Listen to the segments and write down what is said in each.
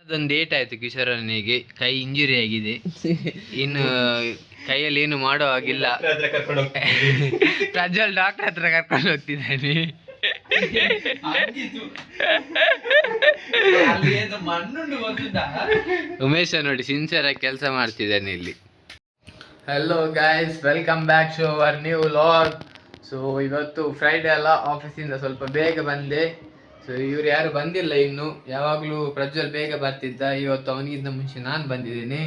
ಅದೊಂದು ಡೇಟ್ ಆಯ್ತು ಕಿಶೋರನಿಗೆ, ಕೈ ಇಂಜುರಿ ಆಗಿದೆ, ಇನ್ನು ಕೈಯಲ್ಲಿ ಏನು ಮಾಡೋ ಹಾಗಿಲ್ಲ. ಪ್ರಜ್ವಲ್ ಡಾಕ್ಟರ್ ಹತ್ರ ಕರ್ಕೊಂಡು ಹೋಗ್ತಿದ್ದಾನೆ. ಉಮೇಶ ನೋಡಿ ಸಿನ್ಸಿಯರ್ ಆಗಿ ಕೆಲಸ ಮಾಡ್ತಿದ್ದಾನೆ ಇಲ್ಲಿ. Hello guys, welcome back to our new vlog. So ಇವತ್ತು ಫ್ರೈಡೇ ಅಲ್ಲ, ಆಫೀಸಿಂದ ಸ್ವಲ್ಪ ಬೇಗ ಬಂದೆ. ಸೊ ಇವ್ರು ಯಾರು ಬಂದಿಲ್ಲ ಇನ್ನು. ಯಾವಾಗಲೂ ಪ್ರಜ್ವಲ್ ಬೇಗ ಬರ್ತಿದ್ದ, ಇವತ್ತು ಅವನಿಗಿಂತ ಮುಂಚೆ ನಾನು ಬಂದಿದ್ದೀನಿ.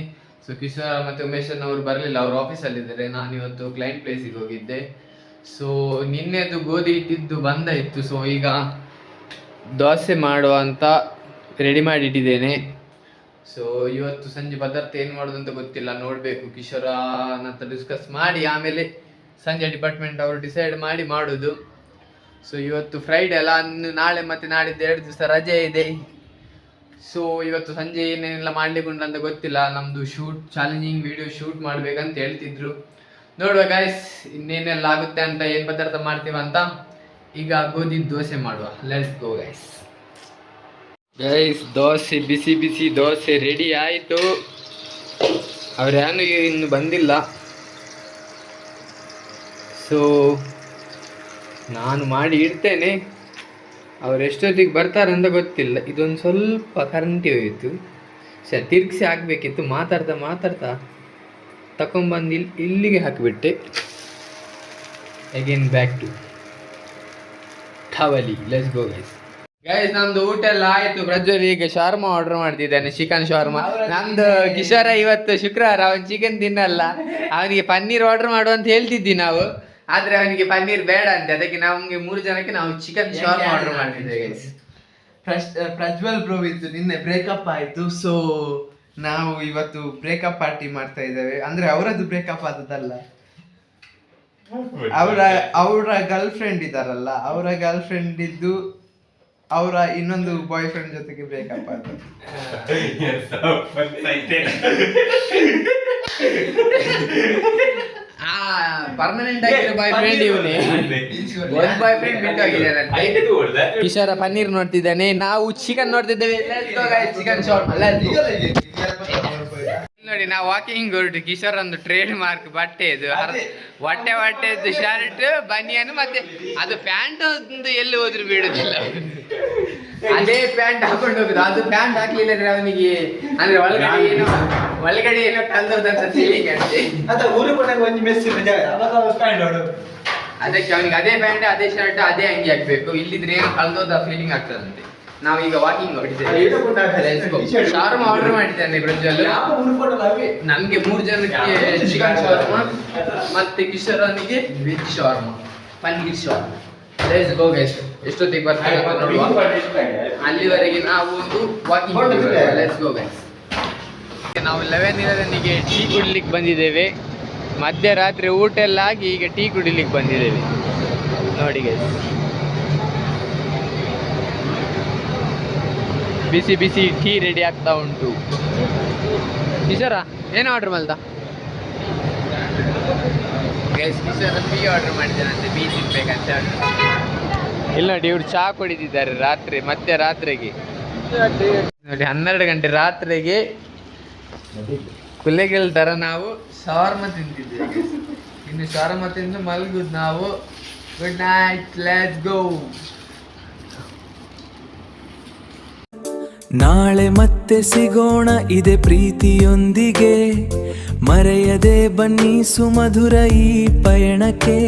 ಸೊ ಕಿಶೋರ ಮತ್ತು ಉಮೇಶನ್ ಅವರು ಬರಲಿಲ್ಲ, ಅವರು ಆಫೀಸಲ್ಲಿದ್ದಾರೆ. ನಾನು ಇವತ್ತು ಕ್ಲೈಂಟ್ ಪ್ಲೇಸಿಗೆ ಹೋಗಿದ್ದೆ. ಸೊ ನಿನ್ನೆದು ಗೋಧಿ ಇಟ್ಟಿದ್ದು ಬಂದ ಇತ್ತು. ಸೊ ಈಗ ದೋಸೆ ಮಾಡುವ ಅಂತ ರೆಡಿ ಮಾಡಿಟ್ಟಿದ್ದೇನೆ. ಸೊ ಇವತ್ತು ಸಂಜೆ ಪದಾರ್ಥ ಏನು ಮಾಡೋದು ಅಂತ ಗೊತ್ತಿಲ್ಲ, ನೋಡಬೇಕು. ಕಿಶೋರನ ಹತ್ರ ಡಿಸ್ಕಸ್ ಮಾಡಿ ಆಮೇಲೆ ಸಂಜೆ ಡಿಪಾರ್ಟ್ಮೆಂಟ್ ಅವರು ಡಿಸೈಡ್ ಮಾಡಿ ಮಾಡೋದು. ಸೊ ಇವತ್ತು ಫ್ರೈಡೇ ಅಲ್ಲ, ನಾಳೆ ಮತ್ತು ನಾಡಿದ್ದು 2 ದಿವಸ ರಜೆ ಇದೆ. ಸೊ ಇವತ್ತು ಸಂಜೆ ಏನೇನೆಲ್ಲ ಮಾಡ್ಲಿಕ್ಕೆ ಉಂಟು ಅಂತ ಗೊತ್ತಿಲ್ಲ. ನಮ್ಮದು ಚಾಲೆಂಜಿಂಗ್ ವಿಡಿಯೋ ಶೂಟ್ ಮಾಡ್ಬೇಕಂತ ಹೇಳ್ತಿದ್ರು. ನೋಡುವ ಗೈಸ್ ಇನ್ನೇನೆಲ್ಲ ಆಗುತ್ತೆ ಅಂತ, ಏನು ಪದಾರ್ಥ ಮಾಡ್ತೀವಂತ. ಈಗ ಗೋಧಿ ದೋಸೆ ಮಾಡುವ, ಲೆಟ್ಸ್ ಗೋ ಗೈಸ್. ದೋಸೆ ಬಿಸಿ ಬಿಸಿ ದೋಸೆ ರೆಡಿ ಆಯಿತು. ಅವ್ರ್ಯಾನು ಇನ್ನು ಬಂದಿಲ್ಲ. ಸೊ ನಾನು ಮಾಡಿ ಇಡ್ತೇನೆ, ಅವ್ರು ಎಷ್ಟೊತ್ತಿಗೆ ಬರ್ತಾರೆ ಅಂತ ಗೊತ್ತಿಲ್ಲ. ಇದೊಂದು ಸ್ವಲ್ಪ ಕರೆಂಟಿ ಹೋಯಿತು, ಸರಿ ತಿರ್ಗಿಸಿ ಹಾಕಬೇಕಿತ್ತು. ಮಾತಾಡ್ತಾ ತಗೊಂಡ್ಬಂದು ಇಲ್ಲಿಗೆ ಹಾಕಿಬಿಟ್ಟೆ. ಅಗೇನ್ ಬ್ಯಾಕ್ ಟು ಖಾವಲಿ. Let's go guys. ನಮ್ದು ಊಟ ಎಲ್ಲ ಆಯ್ತು. ಪ್ರಜ್ವಲ್ ಈಗ ಶಾರ್ಮಾ ಆರ್ಡರ್ ಮಾಡ್ತಿದ್ದಾನೆ, ಚಿಕನ್ ಶಾರ್ಮಾ. ನಮ್ದು ಕಿಶೋರ ಇವತ್ತು ಶುಕ್ರವಾರ, ಅವನು ಚಿಕನ್ ತಿನ್ನಲ್ಲ. ಅವನಿಗೆ ಪನ್ನೀರ್ ಆರ್ಡರ್ ಮಾಡು ಅಂತ ಹೇಳ್ತಿದ್ವಿ ನಾವು, ಆದ್ರೆ ಅವನಿಗೆ ಪನ್ನೀರ್ ಬೇಡ ಅಂತೆ. ಅದಕ್ಕೆ ನಮ್ಗೆ 3 ಜನಕ್ಕೆ ನಾವು ಚಿಕನ್ ಶಾರ್ಮಾ ಆರ್ಡರ್ ಮಾಡಿದ್ದೇವೆ. ಪ್ರಜ್ವಲ್ ಬ್ರೋ ಇತ್ತು, ನಿನ್ನೆ ಬ್ರೇಕಪ್ ಆಯ್ತು. ಸೊ ನಾವು ಇವತ್ತು ಬ್ರೇಕಪ್ ಪಾರ್ಟಿ ಮಾಡ್ತಾ ಇದ್ದೇವೆ. ಅಂದ್ರೆ ಅವರದ್ದು ಬ್ರೇಕಪ್ ಆದದಲ್ಲ, ಅವರ ಗರ್ಲ್ ಫ್ರೆಂಡ್ ಇದ್ದಾರಲ್ಲ, ಅವರ ಗರ್ಲ್ ಫ್ರೆಂಡ್ ಇದ್ದು ಅವರ ಇನ್ನೊಂದು ಬಾಯ್ ಫ್ರೆಂಡ್ ಜೊತೆಗೆ ಬ್ರೇಕಪ್ ಆಯ್ತು. ಪರ್ಮನೆಂಟ್ ಆಗಿರೋ ಬಾಯ್ ಫ್ರೆಂಡ್ ಇವನೇ. ಒಂದು ಬಾಯ್ ಫ್ರೆಂಡ್ ಬಿಟ್ಟು ಹೋಗಿದ್ದಾನೆ. ಕಿಶೋರ ಪನ್ನೀರ್ ನೋಡ್ತಿದ್ದಾನೆ, ನಾವು ಚಿಕನ್ ನೋಡ್ತಿದ್ದೇವೆ. ಚಿಕನ್ ಶಾರ್ಟ್ ನೋಡಿ, ನಾವು ವಾಕಿಂಗ್ ಹೊರಟು. ಕಿಶೋರ್ ಒಂದು ಟ್ರೇಡ್ ಮಾರ್ಕ್ ಬಟ್ಟೆ ಇದು, ಹೊಟ್ಟೆದ್ದು ಶರ್ಟ್, ಬನಿಯನ್, ಮತ್ತೆ ಅದು ಪ್ಯಾಂಟ್ ಒಂದು ಎಲ್ಲಿ ಹೋದ್ರು ಬಿಡುದಿಲ್ಲ. ಅದೇ ಪ್ಯಾಂಟ್ ಹಾಕೊಂಡು ಹೋಗುದು. ಅದು ಪ್ಯಾಂಟ್ ಹಾಕ್ಲಿಲ್ಲ ಅಂದ್ರೆ ಅವನಿಗೆ, ಅಂದ್ರೆ ಒಳಗಡೆ ಏನೋ ಕಲ್ದೋದಂತ ಫೀಲಿಂಗ್ ಅಂತೆ. ಅದಕ್ಕೆ ಅವನಿಗೆ ಅದೇ ಪ್ಯಾಂಟ್, ಅದೇ ಶರ್ಟ್, ಅದೇ ಅಂಗಿ ಹಾಕ್ಬೇಕು. ಇಲ್ಲಿದ್ರೆ ಏನೋ ಕಲ್ದೋದ ಫೀಲಿಂಗ್ ಆಗ್ತದಂತೆ. ನಾವೀಗ ವಾಕಿಂಗ್ ಹೊರಟಿದ್ದೇವೆ. ಶಾರ್ಮಾ ಆರ್ಡರ್ ಮಾಡಿದ್ದಾನೆ ಪ್ರಜ್ವಲ್. ನಮ್ಗೆ 3 ಜನಕ್ಕೆ ಚಿಕನ್ ಶಾರ್ಮಾ, ಮತ್ತೆ ಕಿಶೋರನಿಗೆ veg shawarma, paneer shawarma. Let's go guys. ಎಷ್ಟೊತ್ತಿಗೆ ಬರ್ತಾರೆ ನೋಡುವ. ಅಲ್ಲಿವರೆಗೆ ನಾವು ಒಂದು ವಾಕಿಂಗ್. Let's go guys. ನಾವು 11ಗೆ ಟೀ ಕುಡಿಲಿಕ್ಕೆ ಬಂದಿದ್ದೇವೆ. ಮಧ್ಯರಾತ್ರಿ ಊಟ ಎಲ್ಲ ಆಗಿ ಈಗ ಟೀ ಕುಡಿಲಿಕ್ಕೆ ಬಂದಿದ್ದೇವೆ. ನೋಡಿ ಗೈಸ್, ಬಿಸಿ ಬಿಸಿ ಟೀ ರೆಡಿ ಆಗ್ತಾ ಉಂಟು. ಕಿಶೋರ ಏನು ಆರ್ಡರ್ ಮಾಡ್ದ ಗೈಸ್? ಕಿಶೋರ ಟೀ ಆರ್ಡರ್ ಮಾಡಿದ್ದಾನಂತೆ, ಬೀಚ್ ಇರ್ಬೇಕಂತ. ಇಲ್ಲ ನೋಡಿ, ಇವ್ರು ಚಹಾ ಕುಡಿದಿದ್ದಾರೆ ರಾತ್ರಿ, ಮಧ್ಯರಾತ್ರಿಗೆ ನೋಡಿ 12 ಗಂಟೆ ರಾತ್ರಿಗೆ ಕುಲೆಗಳ ಥರ ನಾವು ಶಾರ್ಮಾ ತಿಂತಿದ್ದೇವೆ. ಇನ್ನು ಶಾರ್ಮಾ ತಿಂದು ಮಲಗುದು ನಾವು. Good night, let's go. ನಾಳೆ ಮತ್ತೆ ಸಿಗೋಣ ಇದೆ ಪ್ರೀತಿಯೊಂದಿಗೆ, ಮರೆಯದೆ ಬನ್ನಿ ಸುಮಧುರ ಈ ಪಯಣಕ್ಕೆ.